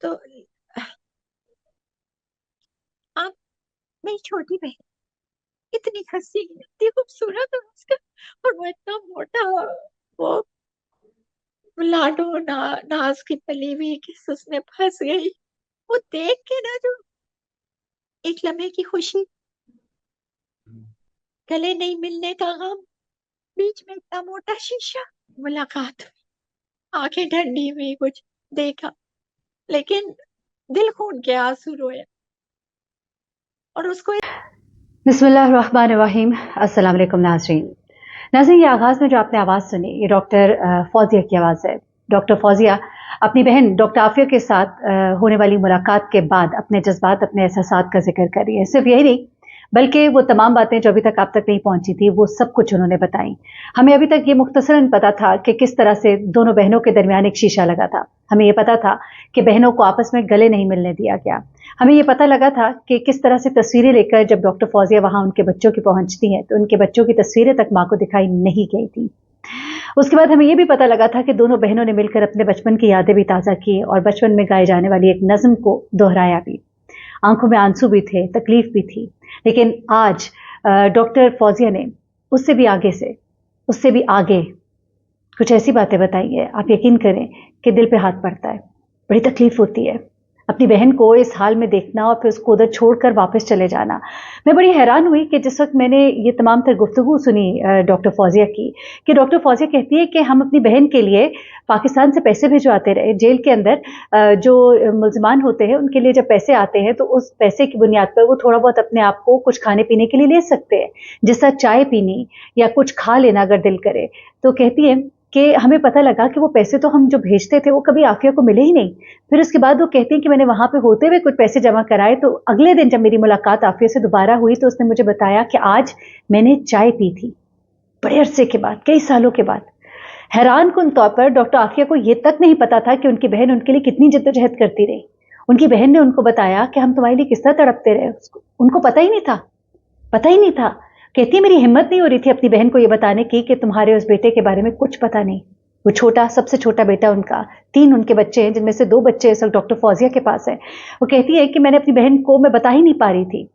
तो आप, मेरी छोटी बहन, इतनी हंसी, इतनी खूबसूरत है उसका, और वो इतना मोटा, वो लाडो नाज की पली हुई किस उसमें फंस गई। वो देख के ना, जो एक लम्हे की खुशी, गले नहीं मिलने का गम, बीच में इतना मोटा शीशा, मुलाकात हुई, आंखें ठंडी हुई, कुछ देखा, लेकिन दिल खून के आंसू रोए। और उसको बिस्मिल्लाहिर्रहमानिर्रहीम। अस्सलाम वालेकुम नाज़रीन। नाज़रीन, ये आगाज़ में जो आपने आवाज़ सुनी, ये डॉक्टर फौजिया की आवाज़ है। डॉक्टर फौजिया अपनी बहन डॉक्टर आफिया के साथ होने वाली मुलाकात के बाद अपने जज्बात, अपने एहसासात का जिक्र कर रही है। सिर्फ यही नहीं, बल्कि वो तमाम बातें जो अभी तक आप तक नहीं पहुंची थी, वो सब कुछ उन्होंने बताई। हमें अभी तक ये मुख्तसरन पता था कि किस तरह से दोनों बहनों के दरमियान एक शीशा लगा था। हमें ये पता था कि बहनों को आपस में गले नहीं मिलने दिया गया। हमें ये पता लगा था कि किस तरह से तस्वीरें लेकर जब डॉक्टर फौजिया वहां उनके बच्चों की पहुंचती हैं, तो उनके बच्चों की तस्वीरें तक मां को दिखाई नहीं गई थी। उसके बाद हमें यह भी पता लगा था कि दोनों बहनों ने मिलकर अपने बचपन की यादें भी ताज़ा की और बचपन में गाए जाने वाली एक नज्म को दोहराया भी। आंखों में आंसू भी थे, तकलीफ भी थी। लेकिन आज डॉक्टर फौजिया ने उससे भी आगे से, उससे भी आगे कुछ ऐसी बातें बताई है, आप यकीन करें कि दिल पे हाथ पड़ता है। बड़ी तकलीफ होती है अपनी बहन को इस हाल में देखना और फिर उसको उधर छोड़कर वापस चले जाना। मैं बड़ी हैरान हुई कि जिस वक्त मैंने ये तमाम तर गुफ्तगू सुनी डॉक्टर फौजिया की, कि डॉक्टर फौजिया कहती है कि हम अपनी बहन के लिए पाकिस्तान से पैसे भिजवाते रहे। जेल के अंदर जो मुलजमान होते हैं उनके लिए जब पैसे आते हैं तो उस पैसे की बुनियाद पर वो थोड़ा बहुत अपने आप को कुछ खाने पीने के लिए ले सकते हैं, जैसा चाय पीनी या कुछ खा लेना अगर दिल करे। तो कहती है कि हमें पता लगा कि वो पैसे तो हम जो भेजते थे वो कभी आफिया को मिले ही नहीं। फिर उसके बाद वो कहती हैं कि मैंने वहां पे होते हुए कुछ पैसे जमा कराए, तो अगले दिन जब मेरी मुलाकात आफिया से दोबारा हुई तो उसने मुझे बताया कि आज मैंने चाय पी थी, बड़े अरसे के बाद, कई सालों के बाद। हैरान कुन तौर पर डॉक्टर आफिया को यह तक नहीं पता था कि उनकी बहन उनके लिए कितनी जद्दोजहद करती रही। उनकी बहन ने उनको बताया कि हम तुम्हारे लिए किस तरह तड़पते रहे, उनको पता ही नहीं था, पता ही नहीं था। कहती है मेरी हिम्मत नहीं हो रही थी अपनी बहन को यह बताने की कि तुम्हारे उस बेटे के बारे में कुछ पता नहीं। वो छोटा, सबसे छोटा बेटा उनका, 3 उनके बच्चे हैं जिनमें से 2 बच्चे इस वक्त डॉक्टर फौजिया के पास है। वो कहती है कि मैंने अपनी बहन को मैं बता ही नहीं पा रही थी।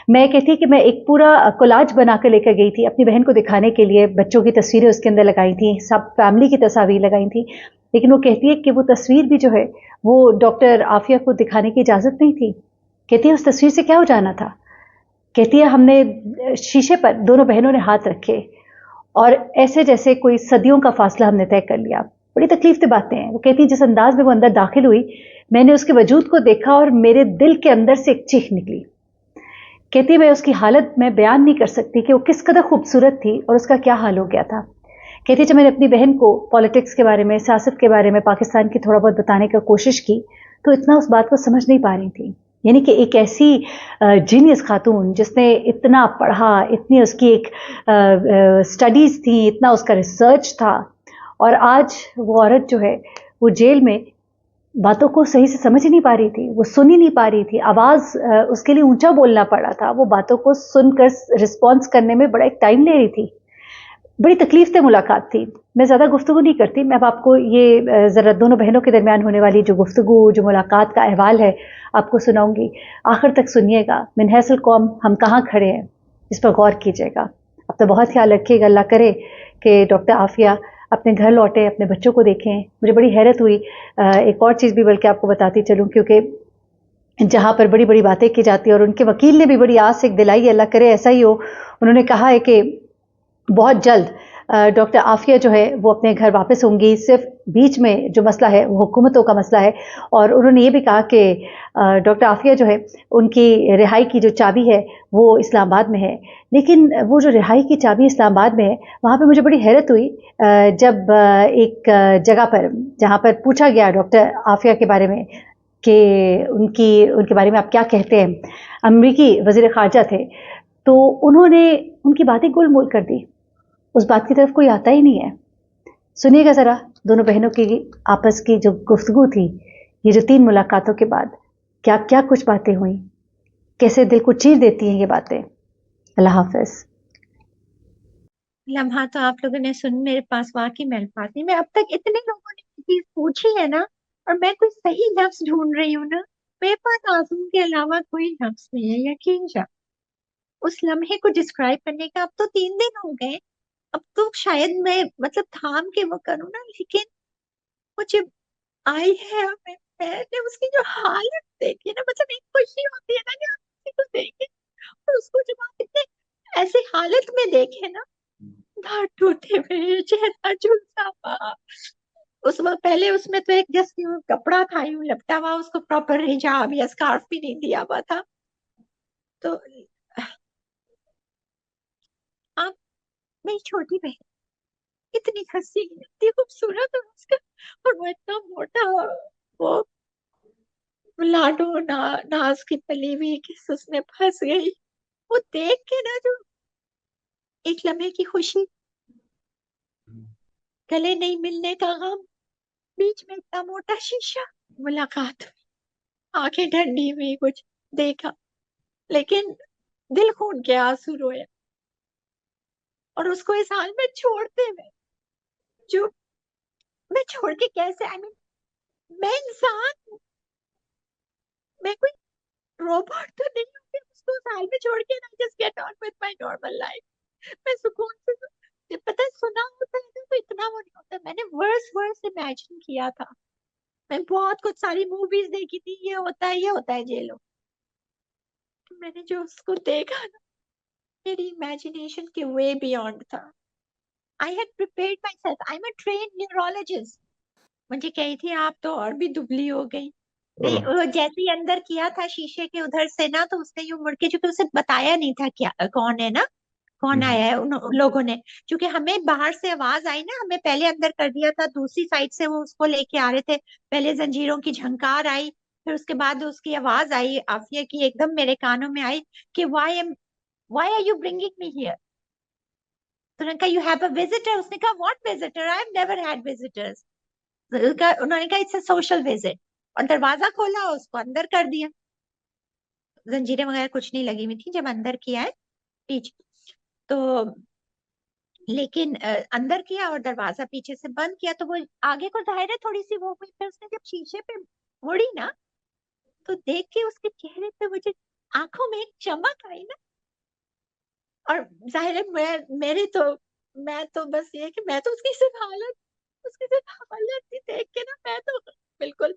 मैं कहती है कि मैं एक पूरा कोलाज बना कर लेकर गई थी अपनी बहन को दिखाने के लिए, बच्चों की तस्वीरें उसके अंदर लगाई थी, सब फैमिली की तस्वीर लगाई थी। लेकिन वो कहती है कि वो तस्वीर भी जो है वो डॉक्टर आफिया को दिखाने की इजाजत नहीं थी। कहती है उस तस्वीर से क्या हो जाना था। कहती है हमने शीशे पर दोनों बहनों ने हाथ रखे और ऐसे जैसे कोई सदियों का फासला हमने तय कर लिया। बड़ी तकलीफ की बातें हैं। वो कहती है जिस अंदाज में वो अंदर दाखिल हुई, मैंने उसके वजूद को देखा और मेरे दिल के अंदर से एक चीख निकली। कहती है मैं उसकी हालत में बयान नहीं कर सकती कि वो किस कदर खूबसूरत थी और उसका क्या हाल हो गया था। कहती है जब मैंने अपनी बहन को पॉलिटिक्स के बारे में, सियासत के बारे में, पाकिस्तान की थोड़ा बहुत बताने की कोशिश की, तो इतना उस बात को समझ नहीं पा रही थी। यानी कि एक ऐसी जीनियस खातून जिसने इतना पढ़ा, इतनी उसकी एक स्टडीज थी, इतना उसका रिसर्च था, और आज वो औरत जो है वो जेल में बातों को सही से समझ ही नहीं पा रही थी, वो सुन ही नहीं पा रही थी। आवाज उसके लिए ऊंचा बोलना पड़ा था, वो बातों को सुनकर रिस्पॉन्स करने में बड़ा एक टाइम ले रही थी। बड़ी तकलीफ से मुलाकात थी। मैं ज़्यादा गुफ्तगू नहीं करती, मैं अब आपको ये ज़रा दोनों बहनों के दरमियान होने वाली जो गुफ्तगू, जो मुलाकात का अहवाल है, आपको सुनाऊंगी। आखिर तक सुनिएगा। मिन हैसल कौम हम कहाँ खड़े हैं, इस पर गौर कीजिएगा। अब तो बहुत ख्याल रखिएगा। अल्लाह करे कि डॉक्टर आफिया अपने घर लौटे, अपने बच्चों को देखें। मुझे बड़ी हैरत हुई, एक और चीज़ भी बल्कि आपको बताती चलूँ, क्योंकि जहाँ पर बड़ी बड़ी बातें की जाती है और उनके वकील ने भी बड़ी आस एक दिलाई, अल्लाह करे ऐसा ही हो। उन्होंने कहा है कि बहुत जल्द डॉक्टर आफिया जो है वो अपने घर वापस होंगी। सिर्फ बीच में जो मसला है वो हुकूमतों का मसला है। और उन्होंने ये भी कहा कि डॉक्टर आफिया जो है उनकी रिहाई की जो चाबी है वो इस्लामाबाद में है। लेकिन वो जो रिहाई की चाबी इस्लामाबाद में है, वहाँ पे मुझे बड़ी हैरत हुई जब एक जगह पर, जहाँ पर पूछा गया डॉक्टर आफिया के बारे में कि उनकी उनके बारे में आप क्या कहते हैं, अमरीकी वज़ीर ख़ारजा थे, तो उन्होंने उनकी बातें गोलमोल कर दी। उस बात की तरफ कोई आता ही नहीं है। सुनिएगा ज़रा दोनों बहनों की आपस की जो गुफ्तगू थी, ये जो 3 मुलाकातों के बाद क्या क्या कुछ बातें हुई, कैसे दिल को चीर देती हैं ये बातें। अल्लाह हाफ़िज़। लम्हा तो आप लोगों ने सुन, मेरे पास वाकई में अल्फाज नहीं। मैं अब तक इतने लोगों ने ये चीज पूछी है ना, और मैं कोई सही लफ्ज ढूंढ रही हूँ ना, मेरे पास आंसू के अलावा कोई लफ्ज नहीं है, यकीन जा। उस लम्हे को डिस्क्राइब करने का अब तो 3 दिन हो गए। अब तो शायद मैं मतलब थाम के वो करूँ ना, लेकिन मुझे आई है। और मैंने उसकी जो हालत देखी ना, मतलब एक खुशी होती है ना कि आप किसी को देखे, और उसको जब आप इतने ऐसे हालत में देखे ना, दांत टूटे हुए, चेहरा झुलसा हुआ। उस वक्त पहले उसमें तो एक जस्ट यूं कपड़ा था यूं लपटा हुआ, उसको प्रॉपर हिजाब या स्कार्फ भी नहीं दिया हुआ था। तो आप, मेरी छोटी बहन, इतनी हंसी, इतनी खूबसूरत, और उसका, और वो इतना मोटा, वो लाडो नाज की पली हुई किस उसमें फंस गई। वो देख के ना, जो एक लम्हे की खुशी, गले नहीं मिलने का गम, बीच में इतना मोटा शीशा, मुलाकात हुई, आंखें ठंडी हुई, कुछ देखा, लेकिन दिल खून के आंसू रोए। और उसको इस हाल में छोड़ते हुए, जो मैं छोड़ के कैसे, आई मीन, मैं इंसान हूँ, मैं कोई रोबोट तो नहीं हूँ कि उसको उस हाल में छोड़ के ना just get on with my normal life. मैं सुकून से पता है, सुना होता है ना तो इतना वो नहीं होता। मैंने वर्स वर्स इमेजिन किया था। मैं बहुत कुछ सारी मूवीज देखी थी, ये होता है, ये होता है, जेलो। मैंने जो उसको देखा ना, मेरी इमेजिनेशन के वे बियॉन्ड था। I had prepared my self, I am a train neurologist. मुझे कही थी आप तो और भी दुबली हो गई। नहीं, वो जैसे ही अंदर किया था शीशे के उधर से ना, तो उसने यूं मुड़ के, चूंकि उसे बताया नहीं था क्या कौन है ना, कौन आया है, उन लोगों ने, क्योंकि हमें बाहर से आवाज आई ना, हमें पहले अंदर कर दिया था, दूसरी साइड से वो उसको लेके आ रहे थे। पहले जंजीरों की झंकार आई, फिर उसके बाद उसकी आवाज आई आफिया की, एकदम मेरे कानों में आई कि why are you bringing me here. तो उन्होंने कहा यू हैव अ विजिटर। उसने कहा what visitor, I have never had visitors. उन्होंने कहा इट्स अ सोशल विजिट, और दरवाजा खोला, उसको अंदर कर दिया। जंजीरें वगैरह कुछ नहीं लगी हुई थी जब अंदर किया है, पीछे तो। लेकिन अंदर किया और दरवाजा पीछे से बंद किया, तो वो आगे को जाहिर है थोड़ी सी वो हुई। फिर उसने जब शीशे पे मुड़ी ना, तो देख के उसके चेहरे पे मुझे आंखों में एक चमक आई ना। और जाहिर है मैं तो बस ये कि मैं तो उसकी सिर्फ हालत ही देख के ना, मैं तो बिल्कुल,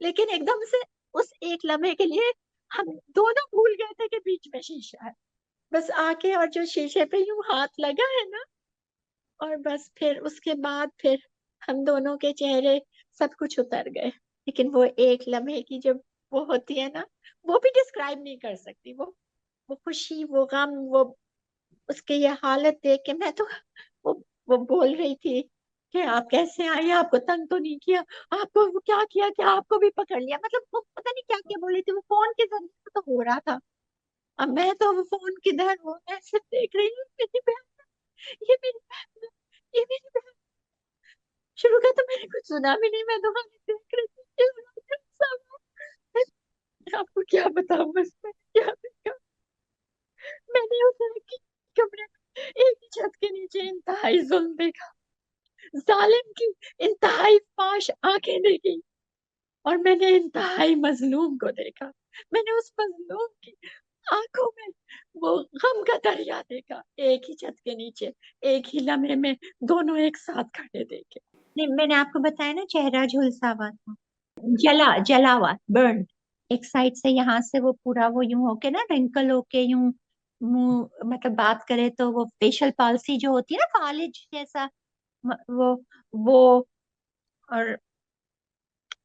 लेकिन एकदम से उस एक लम्हे के लिए हम दोनों भूल गए थे कि बीच में शीशा है। बस आके और जो शीशे पे यूं हाथ लगा है ना, और बस फिर उसके बाद फिर हम दोनों के चेहरे, सब कुछ उतर गए। लेकिन वो एक लम्हे की जब वो होती है ना, वो भी डिस्क्राइब नहीं कर सकती। वो खुशी, वो गम, वो उसके ये हालत देख के मैं तो, वो वो बोल रही थी कि आप कैसे आए, आपको तंग तो नहीं किया, आपको वो क्या किया, क्या आपको भी पकड़ लिया, मतलब वो पता नहीं क्या क्या बोल रही थी। वो फोन के जरिए तो हो रहा था। अब मैं तो वो फोन किधर, वो मैं सिर्फ देख रही हूँ, मेरी बहन, ये मेरी बहन, ये मेरी बहन। शुरू का तो मैंने कुछ सुना भी नहीं, मैं तो खाली देख रही थी कि हो रहा है सब। आपको क्या बताऊं, बस मैंने क्या देखा। मैंने उस लड़की के कमरे में एक ही छत के नीचे इंतहाई जुल्म देखा, जालिम की इंतहाई फाश आंखें देखी, और मैंने इंतहाई मजलूम को देखा। मैंने उस मजलूम की आंखों में वो गम का दरिया देखा, एक ही छत के नीचे, एक ही लम्हे में, दोनों एक साथ खड़े देखे। नहीं, मैंने आपको बताया ना, चेहरा झुलसा हुआ था, जला हुआ, बर्न। एक साइड से, यहाँ से वो पूरा वो यूं होके ना, रिंकल होके यूं मुंह, मतलब बात करे तो वो फेशियल पॉल्सी जो होती है ना, फालिज जैसा, वो। और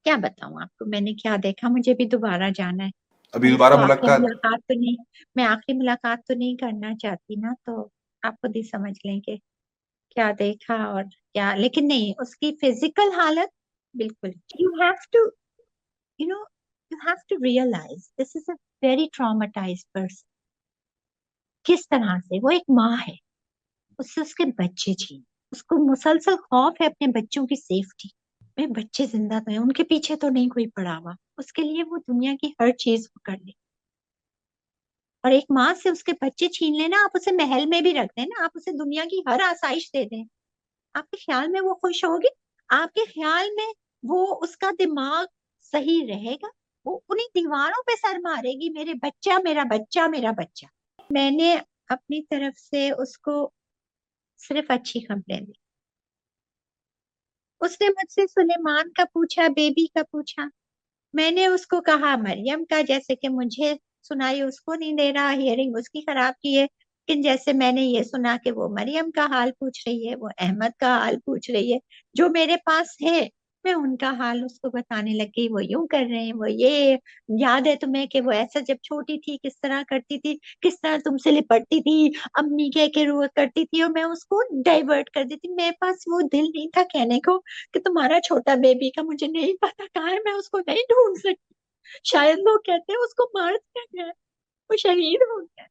क्या बताऊं आपको मैंने क्या देखा, मुझे भी दोबारा जाना है। अभी मैं दोबारा इसको आखिरी मुलाकात। मुलाकात तो नहीं, मैं आखिरी मुलाकात तो नहीं करना चाहती ना, तो आप खुद ही समझ लेंगे क्या देखा और क्या। लेकिन नहीं, उसकी फिजिकल हालत बिल्कुल, you have to, you know, you have to realise this is a very traumatised person. किस तरह से वो एक माँ है, उससे उसके बच्चे छीन, उसको मुसलसल खौफ है अपने बच्चों की सेफ्टी में। बच्चे जिंदा तो हैं, उनके पीछे तो नहीं कोई पड़ा हुआ, उसके लिए वो दुनिया की हर चीज वो कर ले। और एक माँ से उसके बच्चे छीन लेना, आप उसे महल में भी रख दें ना, आप उसे दुनिया की हर आसाइश दे दें, आपके ख्याल में वो खुश होगी? आपके ख्याल में वो उसका दिमाग सही रहेगा, वो उन्हीं दीवारों पे सर मारेगी, मेरे बच्चा मेरा बच्चा मेरा बच्चा। मैंने अपनी तरफ से उसको सिर्फ अच्छी खबरें दी। उसने मुझसे सुलेमान का पूछा, बेबी का पूछा, मैंने उसको कहा मरियम का, जैसे कि मुझे सुनाई उसको नहीं दे रहा, हियरिंग उसकी खराब की है, लेकिन जैसे मैंने ये सुना कि वो मरियम का हाल पूछ रही है, वो अहमद का हाल पूछ रही है, जो मेरे पास है मैं उनका हाल उसको बताने लगी। वो यूं कर रहे हैं, वो ये, याद है तुम्हें कि वो ऐसा जब छोटी थी किस तरह करती थी, किस तरह तुमसे लिपटती थी, अम्मी कह के रो करती थी, और मैं उसको डाइवर्ट कर देती। मेरे पास वो दिल नहीं था कहने को कि तुम्हारा छोटा बेबी का मुझे नहीं पता कहाँ है, मैं उसको नहीं ढूंढ सकती। शायद लोग कहते हैं उसको मार दिया गया है, वो शहीद हो गया है।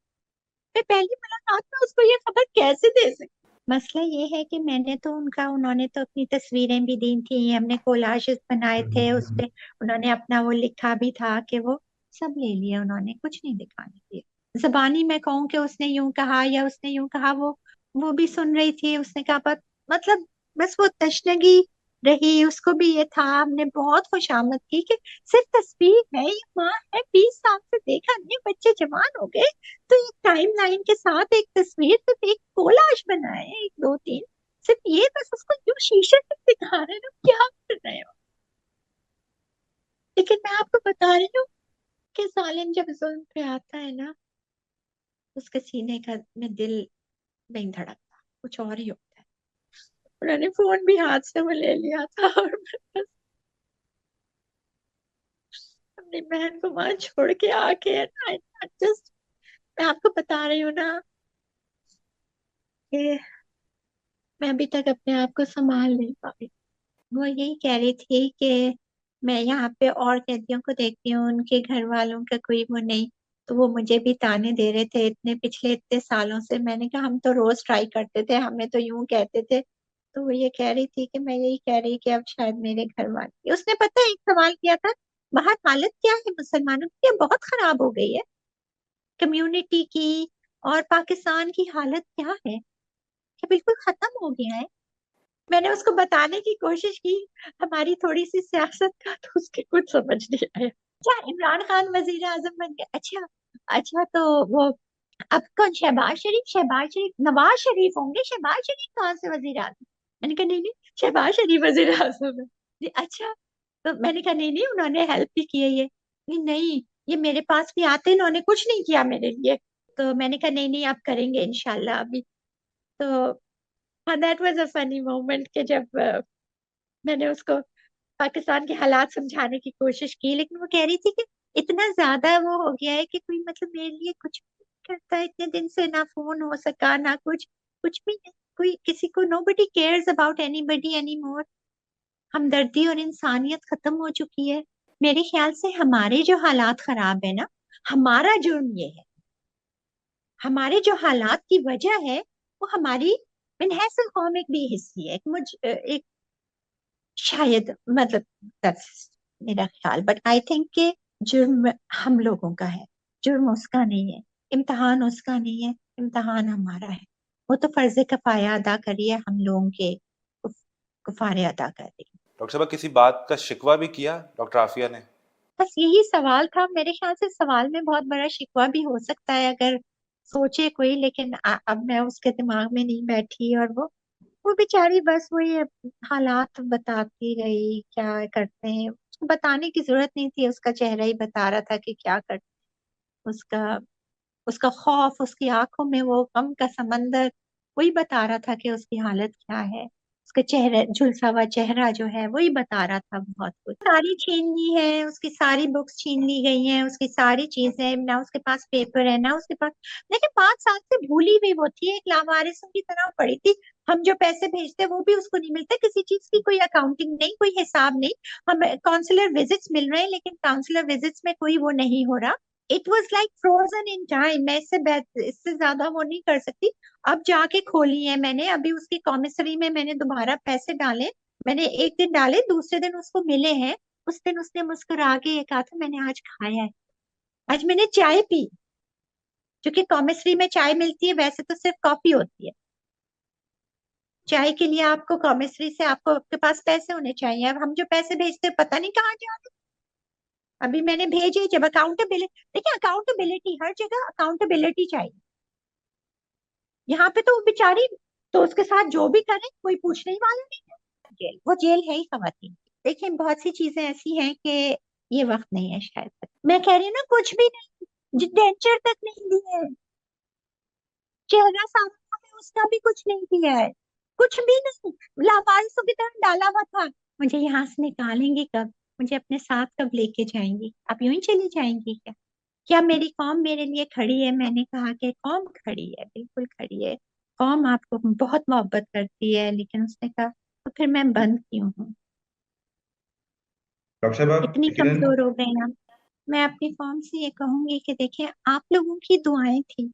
मैं पहली मुलाकात में उसको ये खबर कैसे दे सकती। मसला ये है कि मैंने तो उनका, उन्होंने तो अपनी तस्वीरें भी दी थी, हमने कोलाजेस बनाए थे उस पे, उन्होंने अपना वो लिखा भी था कि वो सब ले लिया, उन्होंने कुछ नहीं दिखाने दिया। जबानी मैं कहूँ कि उसने यूं कहा या उसने यूं कहा, वो भी सुन रही थी, उसने कहा मतलब बस वो तशनगी रही, उसको भी ये था। हमने बहुत खुशामद की कि सिर्फ तस्वीर है, ये माँ है, 20 साल से देखा नहीं, बच्चे जवान हो गए, तो एक टाइम लाइन के साथ एक तस्वीर, सिर्फ एक कोलाज बनाए, एक दो तीन, सिर्फ ये बस उसको क्यों शीशे से दिखा रहे हो, क्या कर रहे हो। लेकिन मैं आपको बता रही हूँ कि जालिम जब जुल्म पे आता है ना, उसके सीने का में दिल नहीं धड़कता, कुछ और ही होता है। उन्होंने फोन भी हाथ से वो ले लिया था, और मैं बस अपनी बहन को वहां छोड़ के आके जस्ट, मैं आपको बता रही हूँ ना कि मैं अभी तक अपने आप को संभाल नहीं पाई। वो यही कह रही थी कि मैं यहाँ पे और कैदियों को देखती हूँ, उनके घर वालों का कोई वो नहीं, तो वो मुझे भी ताने दे रहे थे इतने पिछले इतने सालों से। मैंने कहा हम तो रोज ट्राई करते थे, हमें तो यूं कहते थे। तो वो ये कह रही थी कि मैं यही कह रही कि अब शायद मेरे घर वाले, उसने पता है एक सवाल किया था, बाहर हालत क्या है मुसलमानों की, ये बहुत खराब हो गई है कम्युनिटी की, और पाकिस्तान की हालत क्या है, कि बिल्कुल खत्म हो गया है। मैंने उसको बताने की कोशिश की हमारी थोड़ी सी सियासत का, तो उसके कुछ समझ नहीं आया। क्या इमरान खान वजीर आजम बन गया? अच्छा, अच्छा तो वो अब कौन, शहबाज शरीफ, शहबाज शरीफ, नवाज शरीफ होंगे, शहबाज शरीफ कहाँ से वजीर आजम। मैंने कहा नहीं नहीं, शहबाज शरीफ वजीर आजम है। अच्छा, तो मैंने कहा नहीं नहीं, उन्होंने हेल्प भी की है ये। नहीं नहीं, ये मेरे पास भी आते, इन्होंने कुछ नहीं किया मेरे लिए। तो मैंने कहा नहीं नहीं, आप करेंगे इंशाल्लाह अभी। तो हाँ, that was a funny moment कि जब मैंने उसको पाकिस्तान के हालात समझाने की कोशिश की, लेकिन वो कह रही थी कि इतना ज्यादा वो हो गया है कि कोई मतलब मेरे लिए कुछ भी नहीं करता है, इतने दिन से ना फोन हो सका ना कुछ, कुछ भी नहीं, कोई किसी को, nobody cares about anybody anymore। हमदर्दी और इंसानियत खत्म हो चुकी है। मेरे ख्याल से हमारे जो हालात खराब है ना, हमारा जुर्म ये है, हमारे जो हालात की वजह है वो हमारी मिनहसल कौम एक बेहिस्सी है, एक शायद, मतलब that's मेरा ख्याल, बट आई थिंक के जुर्म हम लोगों का है, जुर्म उसका नहीं है, इम्तहान उसका नहीं है, इम्तहान हमारा है। वो तो फर्ज कफाया अदा करिए, हम लोगों के कुफारे अदा कर रही है। डॉक्टर साहब किसी बात का शिकवा भी किया डॉक्टर आफिया ने? बस यही सवाल था, मेरे ख्याल से सवाल में बहुत बड़ा शिकवा भी हो सकता है अगर सोचे कोई, लेकिन अब मैं उसके दिमाग में नहीं बैठी, और वो बेचारी बस वही हालात बताती रही, क्या करते हैं उसको बताने की जरूरत नहीं थी, उसका चेहरा ही बता रहा था कि क्या करते, उसका उसका खौफ, उसकी आंखों में वो गम का समंदर, वही बता रहा था कि उसकी हालत क्या है। उसका चेहरा, झुलसा हुआ चेहरा जो है वही बता रहा था बहुत कुछ। सारी छीन ली है, उसकी सारी बुक्स छीन ली गई हैं, उसकी सारी चीजें, ना उसके पास पेपर है ना उसके पास, देखिए 5 साल से भूली हुई वो थी, एक लावारिसों की तरह पड़ी थी। हम जो पैसे भेजते वो भी उसको नहीं मिलते, किसी चीज की कोई अकाउंटिंग नहीं, कोई हिसाब नहीं। हम काउंसलर विजिट्स मिल रहे हैं, लेकिन काउंसलर विजिट्स में कोई वो नहीं हो रहा। It was like frozen in time, मैं इससे ज्यादा वो नहीं कर सकती। अब जाके खोली है मैंने, अभी उसकी कॉमिसरी में मैंने दोबारा पैसे डाले, मैंने एक दिन डाले, दूसरे दिन उसको मिले हैं। उस दिन उसने मुस्कुरा के ये कहा था मैंने आज खाया है, आज मैंने चाय पी, जो कि कॉमिसरी में चाय मिलती है, वैसे तो सिर्फ कॉफी होती है। चाय के लिए आपको कॉमिसरी से आपको आपके पास पैसे होने चाहिए। अब हम जो पैसे भेजते हैं पता नहीं कहाँ जा रहे। अभी मैंने भेजे, जब अकाउंटेबिलिटी, देखिए अकाउंटेबिलिटी हर जगह अकाउंटेबिलिटी चाहिए। यहाँ पे तो वो बेचारी, तो उसके साथ जो भी करे कोई पूछने ही वाला नहीं है। जेल, वो जेल है ही खवातीन। देखिए बहुत सी चीजें ऐसी हैं कि ये वक्त नहीं है शायद तक। मैं कह रही हूँ ना, कुछ भी नहीं, डेंचर तक नहीं दिए, चेहरा सामने है उसका भी कुछ नहीं किया है, कुछ भी नहीं। लावारिसों की तरह डाला हुआ था। मुझे यहाँ से निकालेंगे कब, मुझे अपने साथ कब लेके जाएंगी? आप यूं ही चली जाएंगी क्या? क्या मेरी कौम मेरे लिए खड़ी है? मैंने कहा कि कौम खड़ी है, बिल्कुल खड़ी है। कौम आपको बहुत मोहब्बत करती है, लेकिन उसने कहा तो फिर मैं बंद क्यों हूँ? डॉक्टर साहब आप इतनी यकीनन कमजोर हो गई हम। मैं अपनी कौम से ये कहूंगी कि देखिए, आप लोगों की दुआएं थी,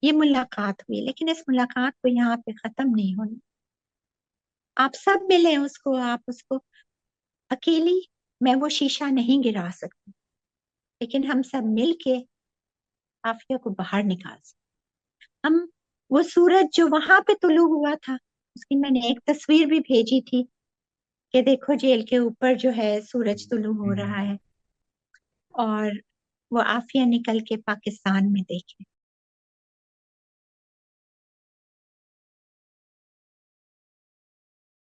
ये मुलाकात हुई, लेकिन इस मुलाकात को यहाँ पे खत्म नहीं होनी। आप सब मिले उसको, आप उसको, अकेली मैं वो शीशा नहीं गिरा सकती, लेकिन हम सब मिल के आफिया को बाहर निकाल सकते। हम, वो सूरज जो वहां पे तुलू हुआ था, उसकी मैंने एक तस्वीर भी भेजी थी कि देखो जेल के ऊपर जो है सूरज तुलू हो रहा है, और वो आफिया निकल के पाकिस्तान में देखे।